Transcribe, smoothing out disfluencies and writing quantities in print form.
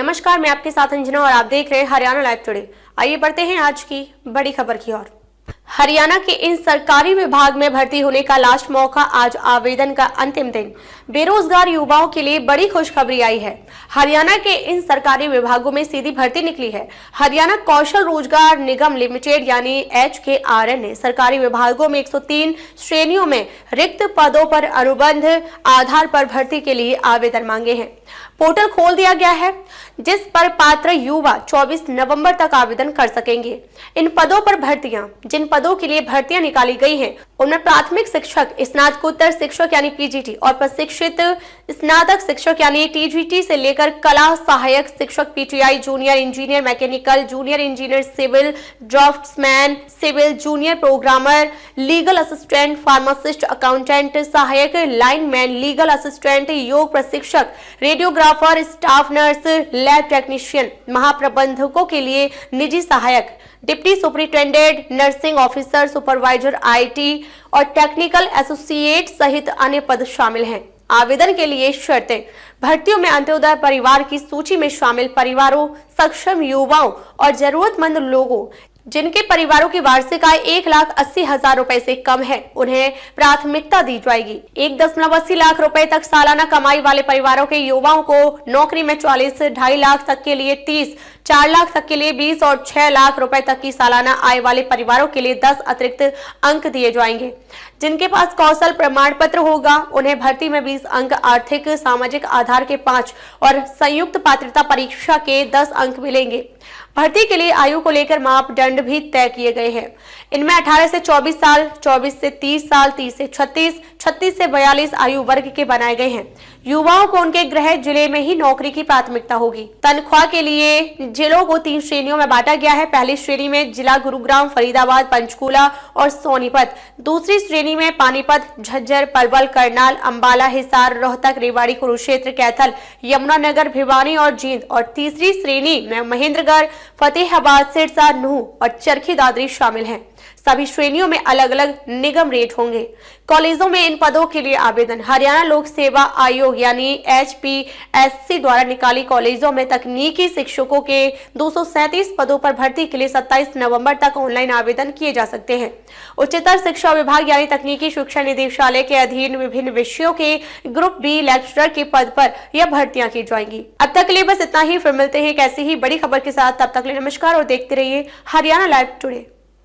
नमस्कार, मैं आपके साथ अंजना और आप देख रहे हैं हरियाणा लाइव टुडे। आइए बढ़ते हैं आज की बड़ी खबर की ओर। हरियाणा के इन सरकारी विभाग में भर्ती होने का लास्ट मौका, आज आवेदन का अंतिम दिन। बेरोजगार युवाओं के लिए बड़ी खुशखबरी आई है। हरियाणा के इन सरकारी विभागों में सीधी भर्ती निकली है। हरियाणा कौशल रोजगार निगम लिमिटेड यानी HKRN ने सरकारी विभागों में 103 श्रेणियों में रिक्त पदों पर अनुबंध आधार पर भर्ती के लिए आवेदन मांगे हैं। पोर्टल खोल दिया गया है, जिस पर पात्र युवा 24 नवंबर तक आवेदन कर सकेंगे। इन पदों पर भर्तियां, जिन पदों के लिए भर्तियां निकाली गई हैं, उनमें प्राथमिक शिक्षक, स्नातकोत्तर शिक्षक यानी PGT और प्रशिक्षित स्नातक शिक्षक यानी TGT से लेकर कला सहायक शिक्षक PTI, junior engineer mechanical, junior engineer civil, draftsman civil, junior programmer, legal assistant, pharmacist, accountant, सहायक लाइनमैन, लीगल असिस्टेंट, योग प्रशिक्षक, radiographer, staff nurse, lab technician, महाप्रबंधकों के लिए निजी सहायक, deputy superintendent, nursing officer, supervisor IT और टेक्निकल एसोसिएट सहित अन्य पद शामिल हैं। आवेदन के लिए शर्तें: भर्तियों में अंत्योदय परिवार की सूची में शामिल परिवारों, सक्षम युवाओं और जरूरतमंद लोगों जिनके परिवारों की वार्षिक आय 1,80,000 रुपए से कम है, उन्हें प्राथमिकता दी जाएगी। 1.80 लाख रुपए तक सालाना कमाई वाले परिवारों के युवाओं को नौकरी में 40, 2.5 लाख तक के लिए 30, 4 लाख तक के लिए 20 और 6 लाख रुपए तक की सालाना आय वाले परिवारों के लिए 10 अतिरिक्त अंक दिए जाएंगे। जिनके पास कौशल प्रमाण पत्र होगा, उन्हें भर्ती में 20 अंक, आर्थिक सामाजिक आधार के 5 और संयुक्त पात्रता परीक्षा के 10 अंक मिलेंगे। भर्ती के लिए आयु को लेकर मापदंड भी तय किए गए हैं। इनमें 18 से 24 साल, 24 से 30 साल, 30 से 36, 36 से 42 आयु वर्ग के बनाए गए हैं। युवाओं को उनके गृह जिले में ही नौकरी की प्राथमिकता होगी। तनख्वाह के लिए जिलों को 3 श्रेणियों में बांटा गया है। पहली श्रेणी में जिला गुरुग्राम, फरीदाबाद, पंचकूला और सोनीपत। दूसरी श्रेणी में पानीपत, झज्जर, पलवल, करनाल, अंबाला, हिसार, रोहतक, रेवाड़ी, कुरुक्षेत्र, कैथल, यमुनानगर, भिवानी और जींद। और तीसरी श्रेणी में महेंद्रगढ़, फतेहाबाद, सिरसा, नूंह और चरखी दादरी शामिल हैं। सभी श्रेणियों में अलग अलग निगम रेट होंगे। कॉलेजों में इन पदों के लिए आवेदन: हरियाणा लोक सेवा आयोग यानी HPSC द्वारा निकाली कॉलेजों में तकनीकी शिक्षकों के 237 पदों पर भर्ती के लिए 27 नवंबर तक ऑनलाइन आवेदन किए जा सकते हैं। उच्चतर शिक्षा विभाग यानी तकनीकी शिक्षा निदेशालय के अधीन विभिन्न विषयों के ग्रुप B लेक्चरर के पद पर यह भर्तियां की जाएंगी। अब तक के लिए बस इतना ही। फिर मिलते हैं एक ऐसी ही बड़ी खबर के साथ। तब तक के लिए नमस्कार और देखते रहिए हरियाणा लाइव टुडे।